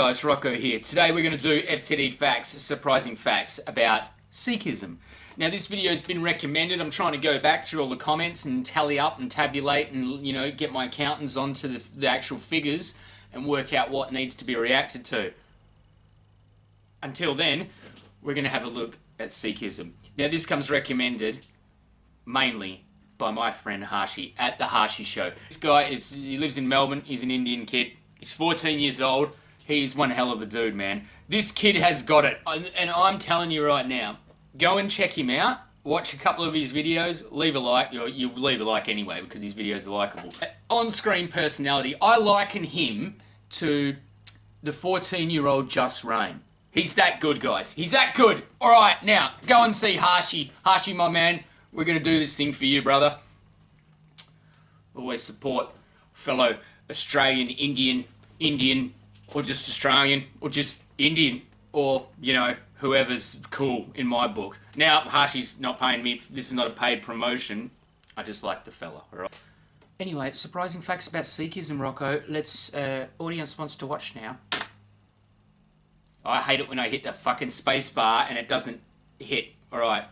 guys, Rocko here. Today we're going to do FTD Facts, surprising facts about Sikhism. Now this video has been recommended. I'm trying to go back through all the comments and tally up and tabulate and, you know, get my accountants onto the actual figures and work out what needs to be reacted to. Until then, we're going to have a look at Sikhism. Now this comes recommended mainly by my friend Harshi at the Harshi Show. This guy he lives in Melbourne. He's an Indian kid. He's 14 years old. He's one hell of a dude, man. This kid has got it. And I'm telling you right now, go and check him out. Watch a couple of his videos. Leave a like. You leave a like anyway because his videos are likable. On-screen personality. I liken him to the 14-year-old Just Rain. He's that good, guys. He's that good. All right, now, go and see Harshi. Harshi, my man, we're going to do this thing for you, brother. Always support fellow Australian, Indian, or just Australian, or just Indian, or, you know, whoever's cool in my book. Now, Harshi's not paying me. This is not a paid promotion. I just like the fella, all right? Anyway, surprising facts about Sikhism, Rocko. Let's, audience wants to watch now. I hate it when I hit the fucking space bar and it doesn't hit, all right?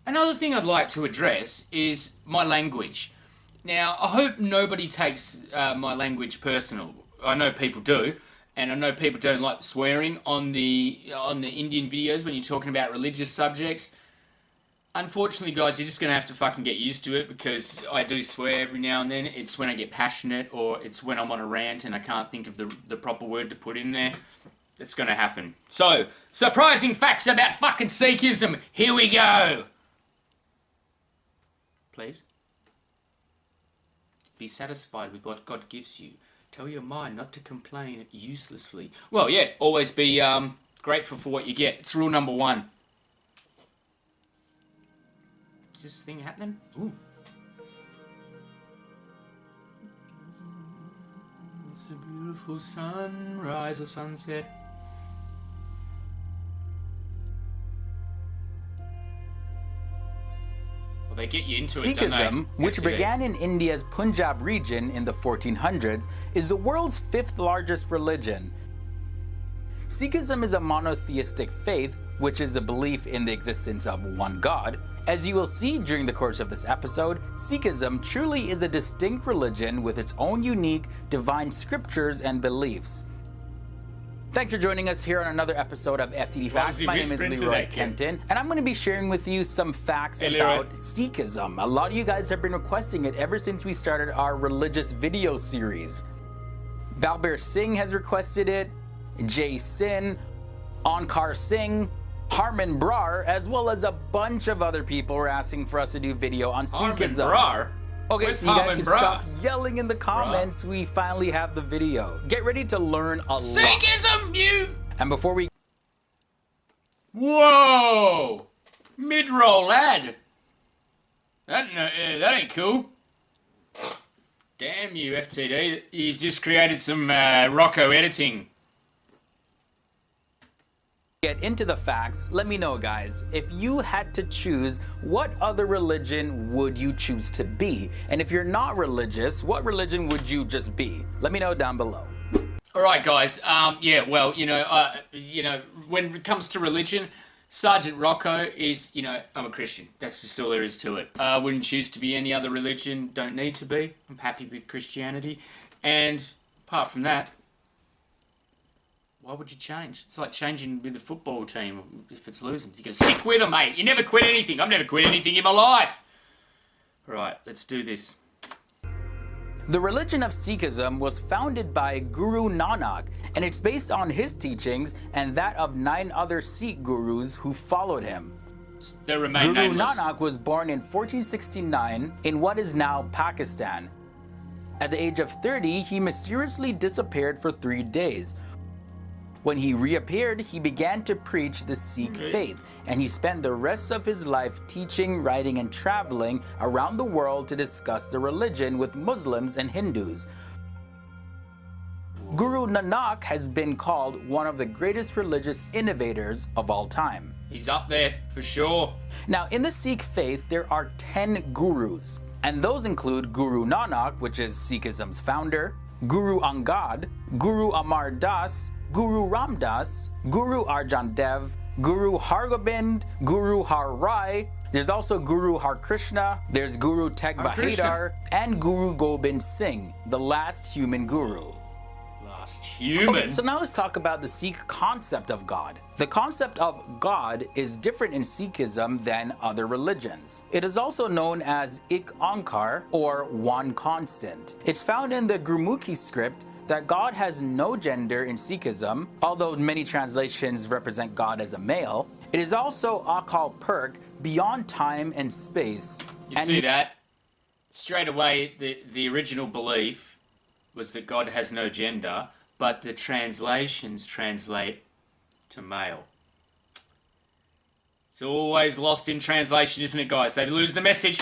Another thing I'd like to address is my language. Now, I hope nobody takes my language personal. I know people do, and I know people don't like swearing on the Indian videos when you're talking about religious subjects. Unfortunately, guys, you're just going to have to fucking get used to it because I do swear every now and then. It's when I get passionate or it's when I'm on a rant and I can't think of the proper word to put in there. It's going to happen. So, surprising facts about fucking Sikhism. Here we go. Please. Be satisfied with what God gives you. Tell your mind not to complain uselessly. Well, yeah, always be grateful for what you get. It's rule number 1. Is this thing happening? Ooh. It's a beautiful sunrise or sunset. Well, they get you into Sikhism, it, which began in India's Punjab region in the 1400s, is the world's 5th largest religion. Sikhism is a monotheistic faith, which is a belief in the existence of one God. As you will see during the course of this episode, Sikhism truly is a distinct religion with its own unique divine scriptures and beliefs. Thanks for joining us here on another episode of FTD Facts. My name is Leroy Kenton, and I'm going to be sharing with you some facts about Sikhism. A lot of you guys have been requesting it ever since we started our religious video series. Balbir Singh has requested it, Jay Sin, Onkar Singh, Harman Brar, as well as a bunch of other people were asking for us to do video on Sikhism. Harman Brar? Okay, Where's so you guys Harman can Brar? stop yelling in the comments. We finally have the video. Get ready to learn a lot. Sikhism, you! And before we... Whoa! Mid-roll lad. That ain't cool. Damn you, FTD. You've just created some Rocko editing. Get into the facts, let me know, guys, if you had to choose, what other religion would you choose to be? And if you're not religious, what religion would you just be? Let me know down below. All right, guys. Yeah, well, you know, when it comes to religion, SgtRocko is, you know, I'm a Christian. That's just all there is to it. I wouldn't choose to be any other religion. Don't need to be. I'm happy with Christianity. And apart from that, why would you change? It's like changing with the football team if it's losing. You gotta stick with them, mate. You never quit anything. I've never quit anything in my life. All right, let's do this. The religion of Sikhism was founded by Guru Nanak, and it's based on his teachings and that of 9 other Sikh gurus who followed him. They remain Guru nameless. Nanak was born in 1469 in what is now Pakistan. At the age of 30, he mysteriously disappeared for 3 days. When he reappeared, he began to preach the Sikh faith, and he spent the rest of his life teaching, writing, and traveling around the world to discuss the religion with Muslims and Hindus. Guru Nanak has been called one of the greatest religious innovators of all time. He's up there, for sure. Now, in the Sikh faith, there are 10 gurus, and those include Guru Nanak, which is Sikhism's founder, Guru Angad, Guru Amar Das, Guru Ram Das, Guru Arjan Dev, Guru Hargobind, Guru Har Rai. There's also Guru Har Krishna, there's Guru Teg Bahadar, and Guru Gobind Singh, the last human guru. Last human? Okay, so now let's talk about the Sikh concept of God. The concept of God is different in Sikhism than other religions. It is also known as Ik Onkar, or one constant. It's found in the Gurmukhi script that God has no gender in Sikhism, although many translations represent God as a male. It is also Akal Purkh, beyond time and space. You see that? Straight away, the original belief was that God has no gender, but the translations translate to male. It's always lost in translation, isn't it, guys? They lose the message.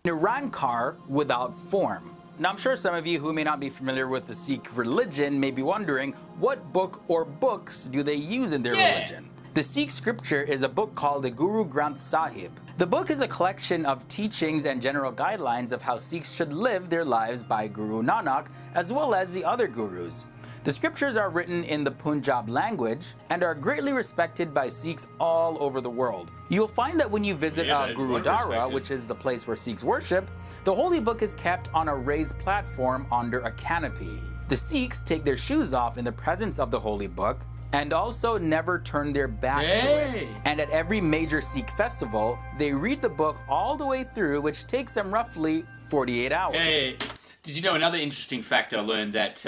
Nirankar, without form. Now, I'm sure some of you who may not be familiar with the Sikh religion may be wondering, what book or books do they use in their religion? The Sikh scripture is a book called the Guru Granth Sahib. The book is a collection of teachings and general guidelines of how Sikhs should live their lives by Guru Nanak, as well as the other gurus. The scriptures are written in the Punjab language and are greatly respected by Sikhs all over the world. You'll find that when you visit a Gurudwara, which is the place where Sikhs worship, the holy book is kept on a raised platform under a canopy. The Sikhs take their shoes off in the presence of the holy book and also never turn their back to it. And at every major Sikh festival, they read the book all the way through, which takes them roughly 48 hours. Hey, did you know another interesting fact I learned, that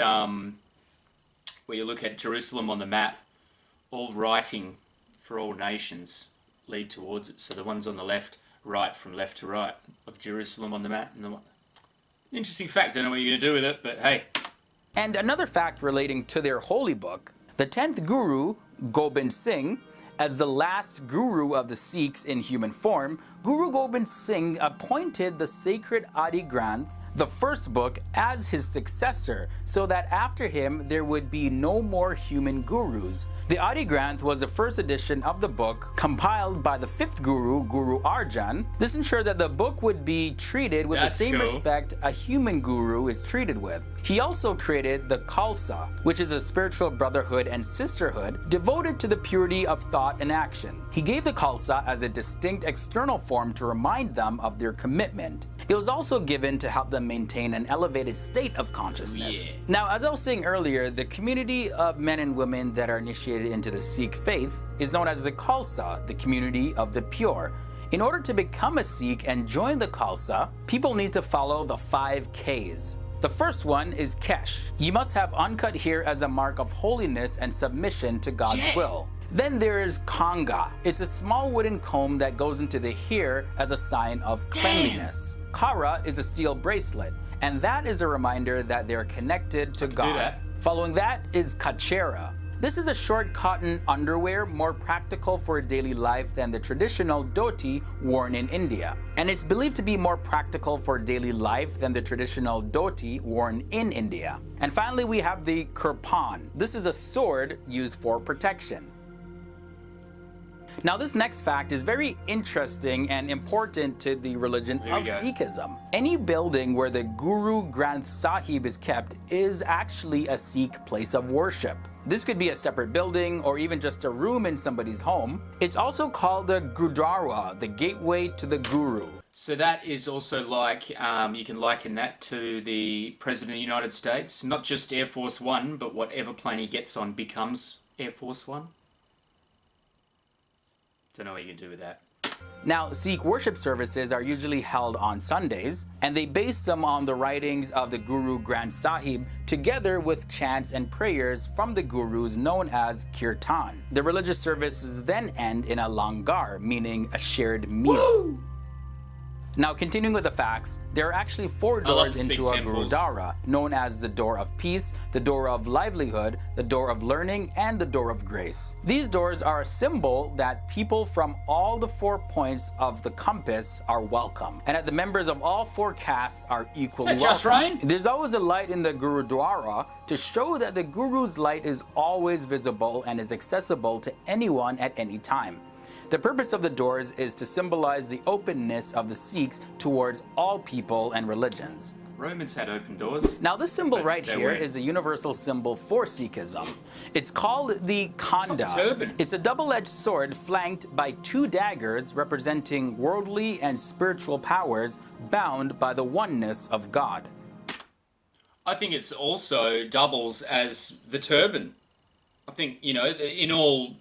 where you look at Jerusalem on the map, all writing for all nations lead towards it. So the ones on the left write from left to right of Jerusalem on the map. And interesting fact, don't know what you're going to do with it, but hey. And another fact relating to their holy book, the 10th Guru, Gobind Singh, as the last Guru of the Sikhs in human form, Guru Gobind Singh appointed the sacred Adi Granth, the first book, as his successor, so that after him there would be no more human gurus. The Adi Granth was the first edition of the book, compiled by the 5th Guru, Guru Arjan. This ensured that the book would be treated with the same respect a human guru is treated with. He also created the Khalsa, which is a spiritual brotherhood and sisterhood devoted to the purity of thought and action. He gave the Khalsa as a distinct external form to remind them of their commitment. It was also given to help them maintain an elevated state of consciousness. Now, as I was saying earlier, the community of men and women that are initiated into the Sikh faith is known as the Khalsa, the community of the pure. In order to become a Sikh and join the Khalsa, people need to follow the 5 Ks. The first one is Kesh. You must have uncut hair as a mark of holiness and submission to God's will. Then there is Kanga. It's a small wooden comb that goes into the hair as a sign of cleanliness. Kara is a steel bracelet, and that is a reminder that they're connected to God. Following that is Kachera. This is a short cotton underwear, more practical for daily life than the traditional dhoti worn in India. And it's believed to be more practical for daily life than the traditional dhoti worn in India. And finally, we have the kirpan. This is a sword used for protection. Now, this next fact is very interesting and important to the religion of Sikhism. Any building where the Guru Granth Sahib is kept is actually a Sikh place of worship. This could be a separate building or even just a room in somebody's home. It's also called the Gurdwara, the gateway to the Guru. So that is also like, you can liken that to the President of the United States. Not just Air Force One, but whatever plane he gets on becomes Air Force One. Don't know what you can do with that. Now, Sikh worship services are usually held on Sundays, and they base them on the writings of the Guru Granth Sahib together with chants and prayers from the gurus known as kirtan. The religious services then end in a langar, meaning a shared meal. Woo! Now, continuing with the facts, there are actually 4 doors into a Gurudwara, known as the door of peace, the door of livelihood, the door of learning, and the door of grace. These doors are a symbol that people from all the 4 points of the compass are welcome, and that the members of all 4 castes are equally welcome. Just right? There's always a light in the Gurudwara to show that the Guru's light is always visible and is accessible to anyone at any time. The purpose of the doors is to symbolize the openness of the Sikhs towards all people and religions. Romans had open doors. Now this symbol But right they here weren't. is a universal symbol for Sikhism. It's called the Khanda. It's like a turban. It's a double-edged sword flanked by two daggers representing worldly and spiritual powers bound by the oneness of God. I think it's also doubles as the turban. I think, you know, in all,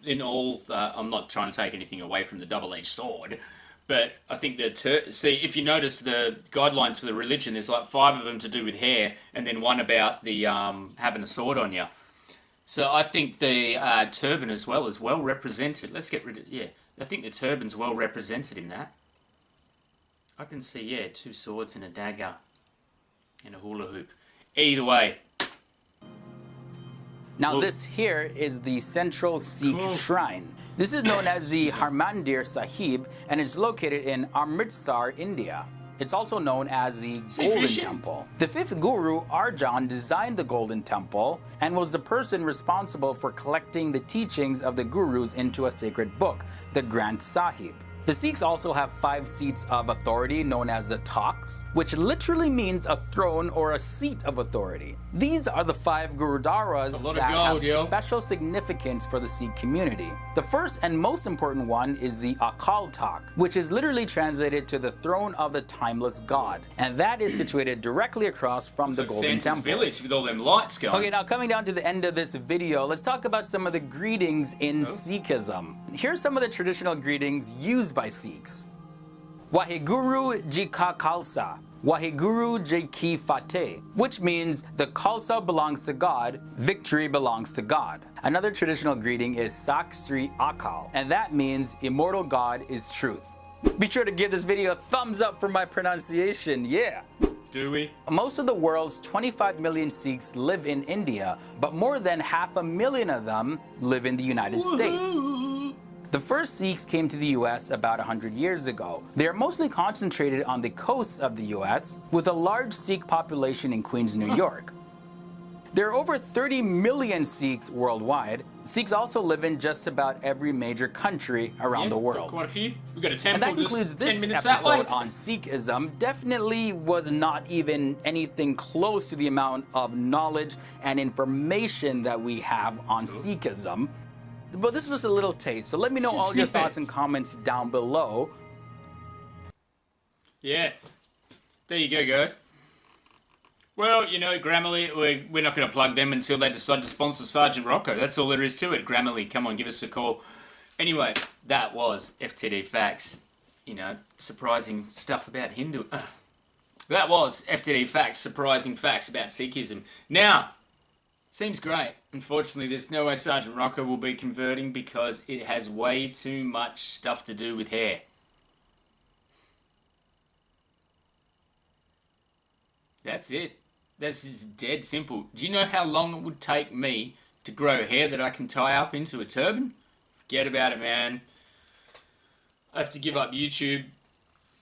I'm not trying to take anything away from the double-edged sword, but I think see, if you notice the guidelines for the religion, there's like 5 of them to do with hair, and then one about the having a sword on you. So I think the turban as well is well represented. Let's get rid of, yeah, I think the turban's well represented in that. I can see, yeah, 2 swords and a dagger and a hula hoop. Either way. Now this here is the central Sikh shrine. This is known as the Harmandir Sahib and is located in Amritsar, India. It's also known as the Golden Temple. The 5th Guru, Arjan, designed the Golden Temple and was the person responsible for collecting the teachings of the Gurus into a sacred book, the Granth Sahib. The Sikhs also have 5 seats of authority known as the Takhts, which literally means a throne or a seat of authority. These are the 5 Gurudwaras that have special significance for the Sikh community. The first and most important one is the Akal Takht, which is literally translated to the throne of the timeless God, and that is situated directly across from the Golden Temple. Village with all them lights going. Okay, now coming down to the end of this video, let's talk about some of the greetings in Sikhism. Here's some of the traditional greetings used by Sikhs. Waheguru Ji Ka Khalsa, Waheguru Ji Ki Fateh, which means the Khalsa belongs to God, victory belongs to God. Another traditional greeting is Sak Sri Akal, and that means immortal God is truth. Be sure to give this video a thumbs up for my pronunciation, yeah! Do we? Most of the world's 25 million Sikhs live in India, but more than 500,000 of them live in the United States. The first Sikhs came to the US about 100 years ago. They are mostly concentrated on the coasts of the US, with a large Sikh population in Queens, New York. There are over 30 million Sikhs worldwide. Sikhs also live in just about every major country around the world. Quite a few. We've got a temple. And that concludes this episode on Sikhism. Definitely was not even anything close to the amount of knowledge and information that we have on Sikhism. But this was a little taste, so let me know all your thoughts and comments down below. Yeah, there you go, guys. Well, you know, Grammarly, we're not going to plug them until they decide to sponsor SgtRocko. That's all there is to it. Grammarly, come on, give us a call. Anyway, that was FTD Facts. You know, surprising stuff about Hindu. That was FTD Facts, surprising facts about Sikhism. Now, seems great. Unfortunately, there's no way SgtRocko will be converting because it has way too much stuff to do with hair. That's it. This is dead simple. Do you know how long it would take me to grow hair that I can tie up into a turban? Forget about it, man. I have to give up YouTube,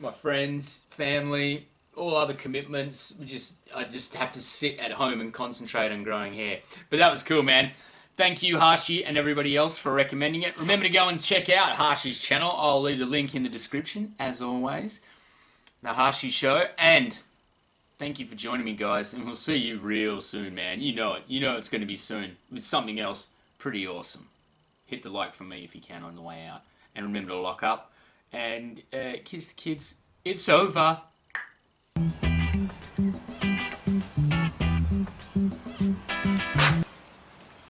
my friends, family, all other commitments. I just have to sit at home and concentrate on growing hair. But that was cool, man. Thank you, Hashi, and everybody else for recommending it. Remember to go and check out Hashi's channel. I'll leave the link in the description, as always. The Hashi Show. And thank you for joining me, guys. And we'll see you real soon, man. You know it. You know it's going to be soon. With something else pretty awesome. Hit the like from me if you can on the way out. And remember to lock up. And kiss the kids. It's over.